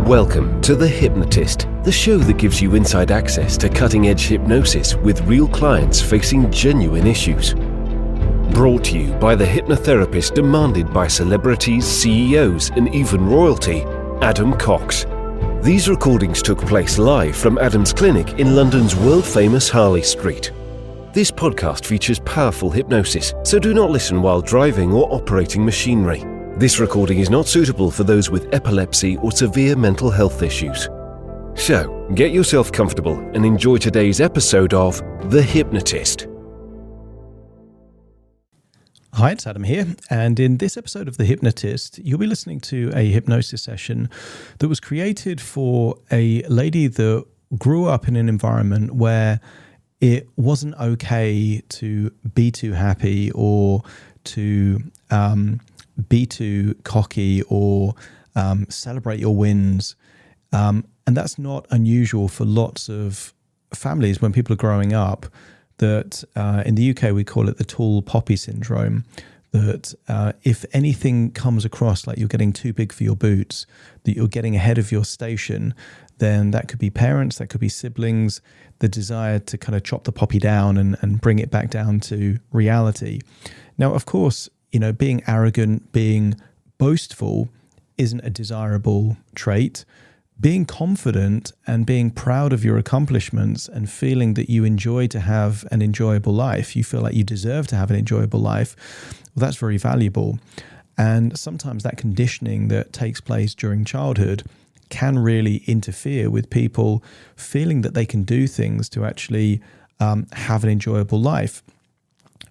Welcome to The Hypnotist, the show that gives you inside access to cutting-edge hypnosis with real clients facing genuine issues. Brought to you by the hypnotherapist demanded by celebrities, CEOs, and even royalty, Adam Cox. These recordings took place live from Adam's clinic in London's world-famous Harley Street. This podcast features powerful hypnosis, so do not listen while driving or operating machinery. This recording is not suitable for those with epilepsy or severe mental health issues. So, get yourself comfortable and enjoy today's episode of The Hypnotist. Hi, it's Adam here, and in this episode of The Hypnotist, you'll be listening to a hypnosis session that was created for a lady that grew up in an environment where it wasn't okay to be too happy or to be too cocky or celebrate your wins. And that's not unusual for lots of families when people are growing up. That in the UK we call it the tall poppy syndrome, that if anything comes across like you're getting too big for your boots, that you're getting ahead of your station, then that could be parents, that could be siblings, the desire to kind of chop the poppy down and bring it back down to reality. Now, of course, you know, being arrogant, being boastful isn't a desirable trait. Being confident and being proud of your accomplishments and feeling that you enjoy to have an enjoyable life, you feel like you deserve to have an enjoyable life, well, that's very valuable. And sometimes that conditioning that takes place during childhood can really interfere with people feeling that they can do things to actually have an enjoyable life,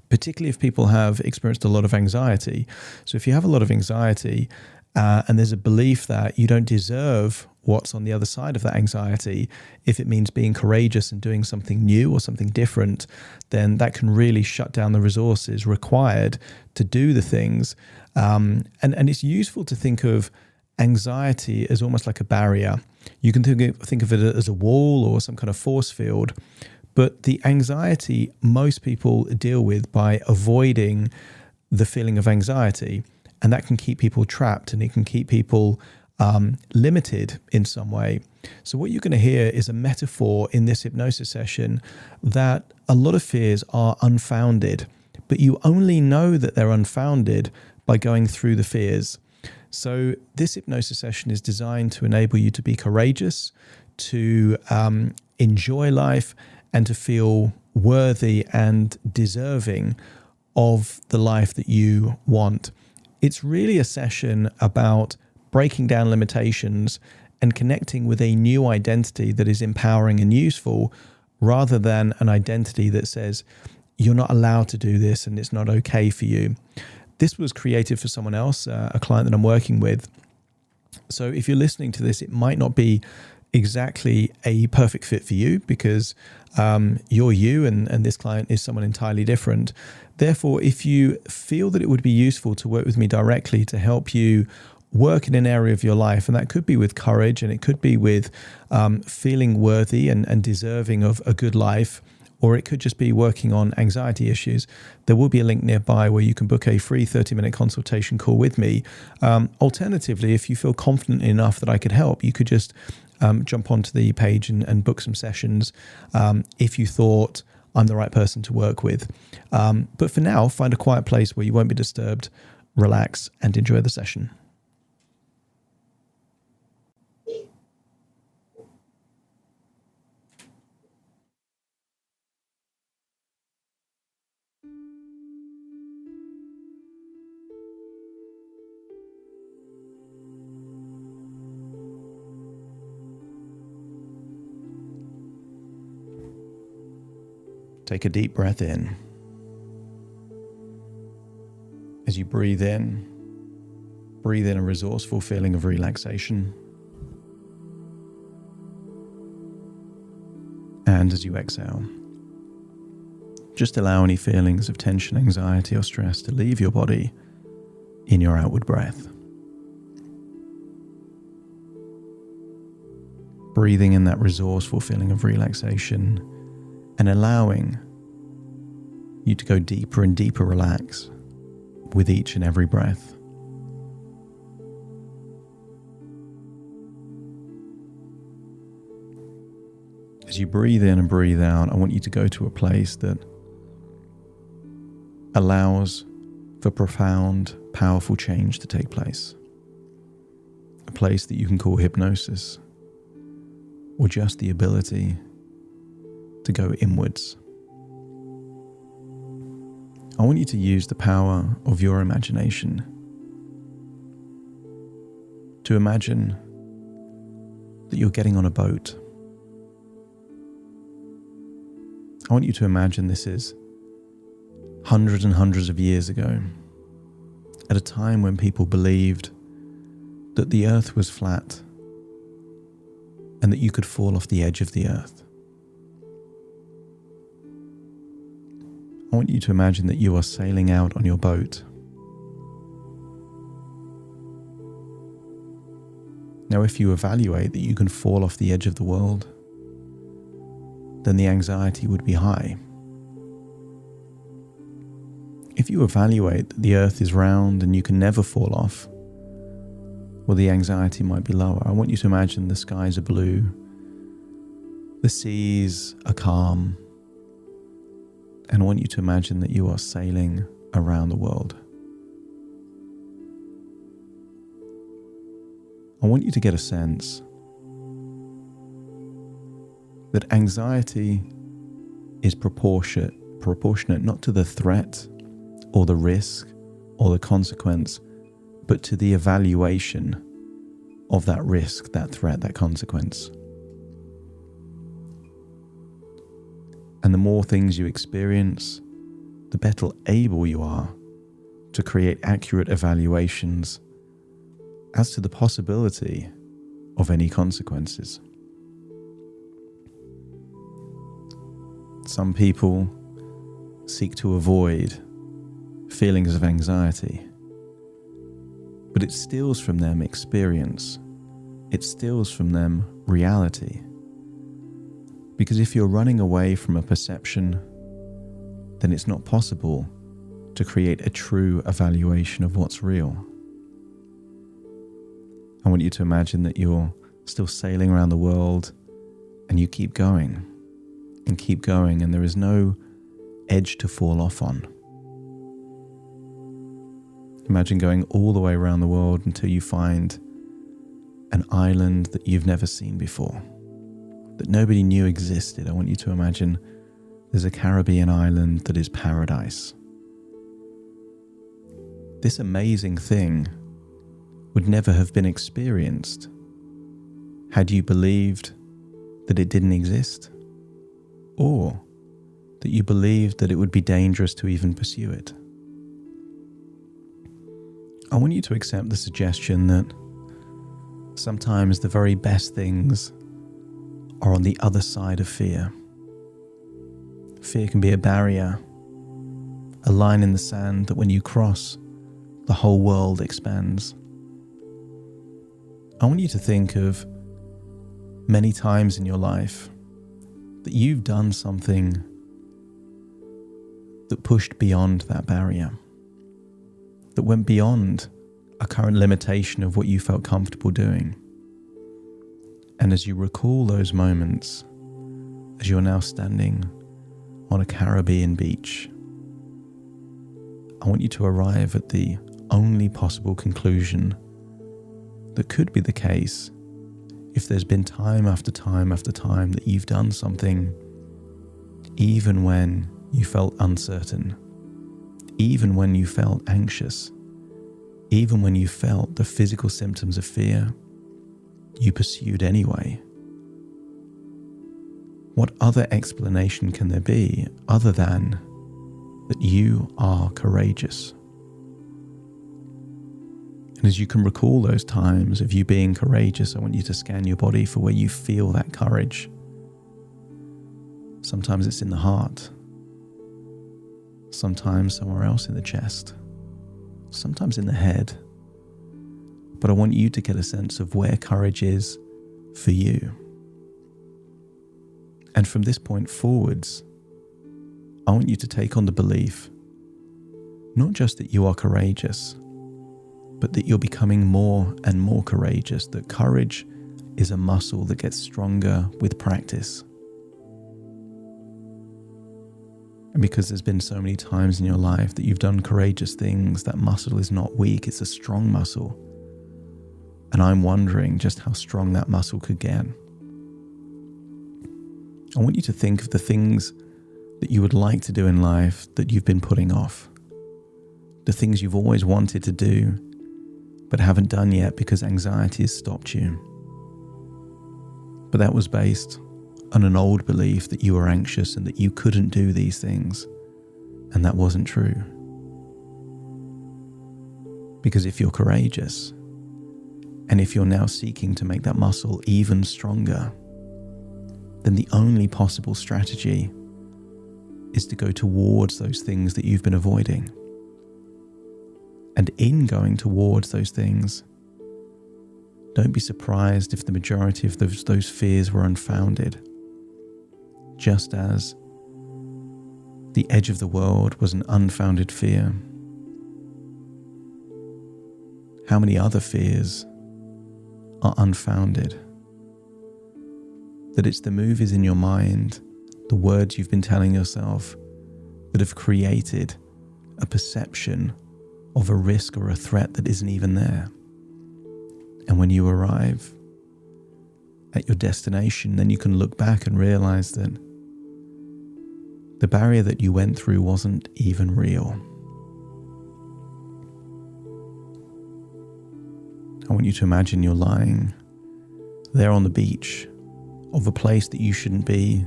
particularly if people have experienced a lot of anxiety. So if you have a lot of anxiety and there's a belief that you don't deserve what's on the other side of that anxiety, if it means being courageous and doing something new or something different, then that can really shut down the resources required to do the things. And it's useful to think of anxiety as almost like a barrier. You can think of it as a wall or some kind of force field, but the anxiety most people deal with by avoiding the feeling of anxiety, and that can keep people trapped and it can keep people limited in some way. So what you're going to hear is a metaphor in this hypnosis session that a lot of fears are unfounded, but you only know that they're unfounded by going through the fears. So this hypnosis session is designed to enable you to be courageous, to enjoy life, and to feel worthy and deserving of the life that you want. It's really a session about breaking down limitations and connecting with a new identity that is empowering and useful, rather than an identity that says you're not allowed to do this and it's not okay for you. This was created for someone else, a client that I'm working with. So if you're listening to this, it might not be exactly a perfect fit for you because you're you and this client is someone entirely different. Therefore, if you feel that it would be useful to work with me directly to help you work in an area of your life, and that could be with courage and it could be with feeling worthy and deserving of a good life, or it could just be working on anxiety issues, there will be a link nearby where you can book a free 30-minute consultation call with me. Alternatively, if you feel confident enough that I could help, you could just jump onto the page and book some sessions if you thought I'm the right person to work with. But for now, find a quiet place where you won't be disturbed, relax, and enjoy the session. Take a deep breath in. As you breathe in a resourceful feeling of relaxation. And as you exhale, just allow any feelings of tension, anxiety, or stress to leave your body in your outward breath. Breathing in that resourceful feeling of relaxation and allowing you to go deeper and deeper relax with each and every breath. As you breathe in and breathe out, I want you to go to a place that allows for profound, powerful change to take place. A place that you can call hypnosis, or just the ability to go inwards. I want you to use the power of your imagination to imagine that you're getting on a boat. I want you to imagine this is hundreds and hundreds of years ago, at a time when people believed that the earth was flat and that you could fall off the edge of the earth. I want you to imagine that you are sailing out on your boat. Now, if you evaluate that you can fall off the edge of the world, then the anxiety would be high. If you evaluate that the earth is round and you can never fall off, well, the anxiety might be lower. I want you to imagine the skies are blue, the seas are calm, and I want you to imagine that you are sailing around the world. I want you to get a sense that anxiety is proportionate not to the threat or the risk or the consequence, but to the evaluation of that risk, that threat, that consequence. And the more things you experience, the better able you are to create accurate evaluations as to the possibility of any consequences. Some people seek to avoid feelings of anxiety, but it steals from them experience. It steals from them reality. Because if you're running away from a perception, then it's not possible to create a true evaluation of what's real. I want you to imagine that you're still sailing around the world and you keep going and keep going, and there is no edge to fall off on. Imagine going all the way around the world until you find an island that you've never seen before, that nobody knew existed. I want you to imagine there's a Caribbean island that is paradise. This amazing thing would never have been experienced had you believed that it didn't exist, or that you believed that it would be dangerous to even pursue it. I want you to accept the suggestion that sometimes the very best things are on the other side of fear. Fear can be a barrier, a line in the sand that when you cross, the whole world expands. I want you to think of many times in your life that you've done something that pushed beyond that barrier, that went beyond a current limitation of what you felt comfortable doing. And as you recall those moments, as you're now standing on a Caribbean beach, I want you to arrive at the only possible conclusion that could be the case if there's been time after time after time that you've done something even when you felt uncertain, even when you felt anxious, even when you felt the physical symptoms of fear, you pursued anyway. What other explanation can there be other than that you are courageous? And as you can recall those times of you being courageous, I want you to scan your body for where you feel that courage. Sometimes it's in the heart, sometimes somewhere else in the chest, sometimes in the head. But I want you to get a sense of where courage is for you. And from this point forwards, I want you to take on the belief, not just that you are courageous, but that you're becoming more and more courageous, that courage is a muscle that gets stronger with practice. And because there's been so many times in your life that you've done courageous things, that muscle is not weak, it's a strong muscle. And I'm wondering just how strong that muscle could get. I want you to think of the things that you would like to do in life that you've been putting off. The things you've always wanted to do, but haven't done yet because anxiety has stopped you. But that was based on an old belief that you were anxious and that you couldn't do these things. And that wasn't true. Because if you're courageous, and if you're now seeking to make that muscle even stronger, then the only possible strategy is to go towards those things that you've been avoiding. And in going towards those things, don't be surprised if the majority of those fears were unfounded. Just as the edge of the world was an unfounded fear, how many other fears are unfounded? That it's the movies in your mind, the words you've been telling yourself, that have created a perception of a risk or a threat that isn't even there. And when you arrive at your destination, then you can look back and realize that the barrier that you went through wasn't even real. I want you to imagine you're lying there on the beach of a place that you shouldn't be.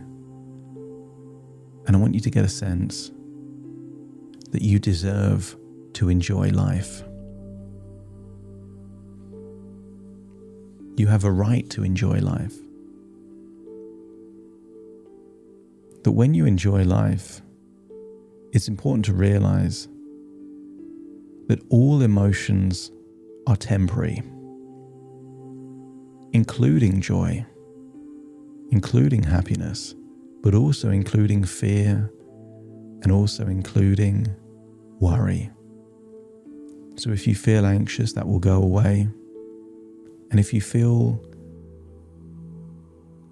And I want you to get a sense that you deserve to enjoy life. You have a right to enjoy life. That when you enjoy life, it's important to realize that all emotions are temporary, including joy, including happiness, but also including fear and also including worry. So if you feel anxious, that will go away. And if you feel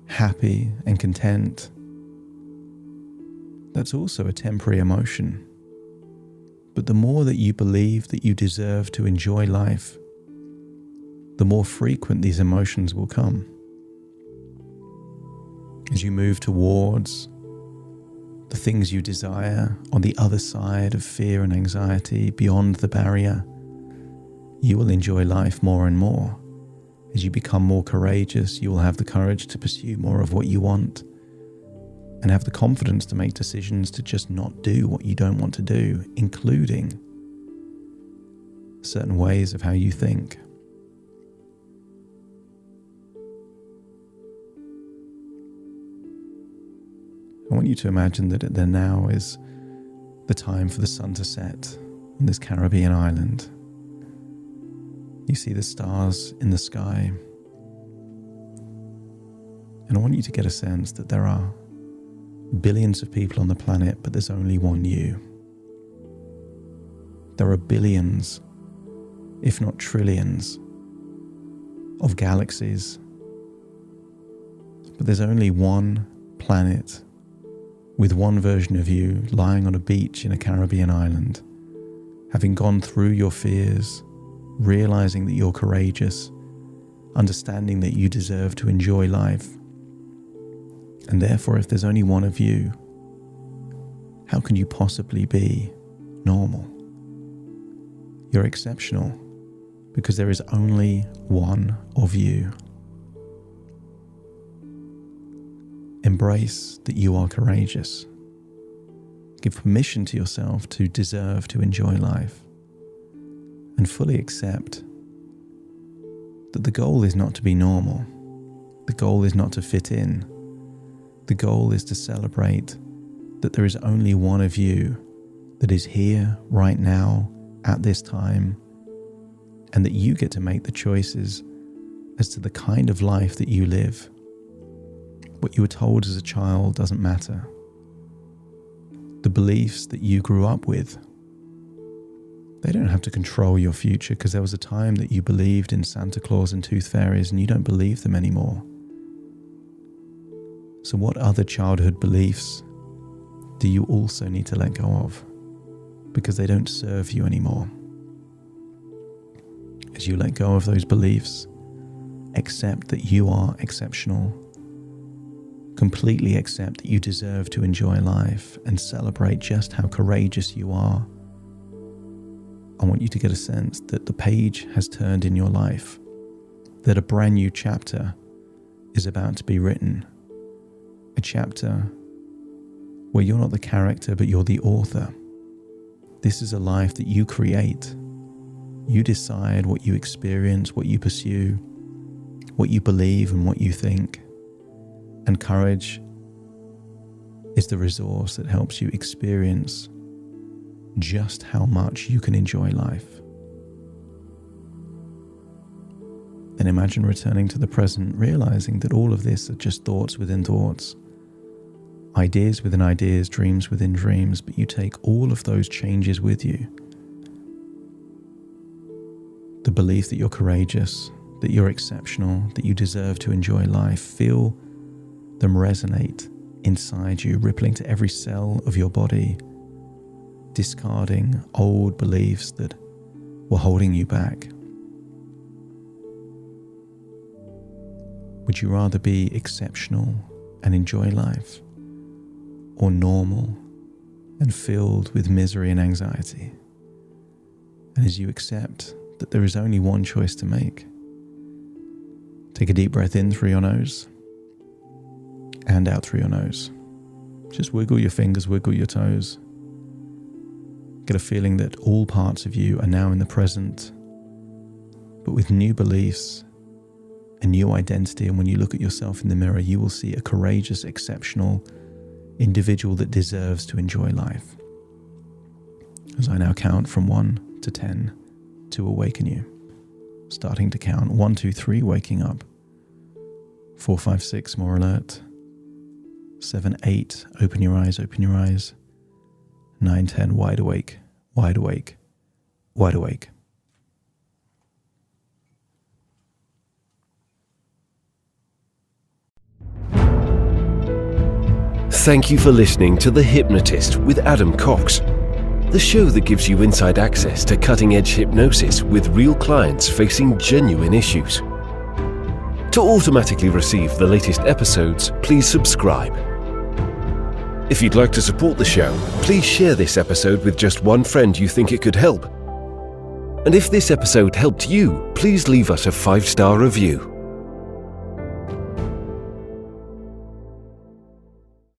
happy and content, that's also a temporary emotion. But the more that you believe that you deserve to enjoy life, the more frequent these emotions will come. As you move towards the things you desire on the other side of fear and anxiety, beyond the barrier, you will enjoy life more and more. As you become more courageous, you will have the courage to pursue more of what you want and have the confidence to make decisions to just not do what you don't want to do, including certain ways of how you think. I want you to imagine that there now is the time for the sun to set on this Caribbean island. You see the stars in the sky. And I want you to get a sense that there are billions of people on the planet, but there's only one you. There are billions, if not trillions, of galaxies, but there's only one planet with one version of you lying on a beach in a Caribbean island, having gone through your fears, realizing that you're courageous, understanding that you deserve to enjoy life. And therefore, if there's only one of you, how can you possibly be normal? You're exceptional because there is only one of you. Embrace that you are courageous. Give permission to yourself to deserve to enjoy life. And fully accept that the goal is not to be normal. The goal is not to fit in. The goal is to celebrate that there is only one of you that is here right now at this time, and that you get to make the choices as to the kind of life that you live. What you were told as a child doesn't matter. The beliefs that you grew up with, they don't have to control your future, because there was a time that you believed in Santa Claus and tooth fairies and you don't believe them anymore. So what other childhood beliefs do you also need to let go of, because they don't serve you anymore. As you let go of those beliefs, accept that you are exceptional, completely accept that you deserve to enjoy life, and celebrate just how courageous you are. I want you to get a sense that the page has turned in your life, that a brand new chapter is about to be written, a chapter where you're not the character, but you're the author. This is a life that you create. You decide what you experience, what you pursue, what you believe, and what you think. And courage is the resource that helps you experience just how much you can enjoy life. And imagine returning to the present, realizing that all of this are just thoughts within thoughts, ideas within ideas, dreams within dreams, but you take all of those changes with you. The belief that you're courageous, that you're exceptional, that you deserve to enjoy life. Feel them resonate inside you, rippling to every cell of your body, discarding old beliefs that were holding you back. Would you rather be exceptional and enjoy life, or normal and filled with misery and anxiety? And as you accept that there is only one choice to make, take a deep breath in through your nose and out through your nose. Just wiggle your fingers, wiggle your toes. Get a feeling that all parts of you are now in the present, but with new beliefs, a new identity. And when you look at yourself in the mirror, you will see a courageous, exceptional individual that deserves to enjoy life. As I now count from 1 to 10 to awaken you. Starting to count. 1, 2, 3, waking up. 4, 5, 6, more alert. 7, 8, open your eyes, open your eyes. 9, 10, wide awake, wide awake, wide awake. Thank you for listening to The Hypnotist with Adam Cox, the show that gives you inside access to cutting-edge hypnosis with real clients facing genuine issues. To automatically receive the latest episodes, please subscribe. If you'd like to support the show, please share this episode with just one friend you think it could help. And if this episode helped you, please leave us a 5-star review.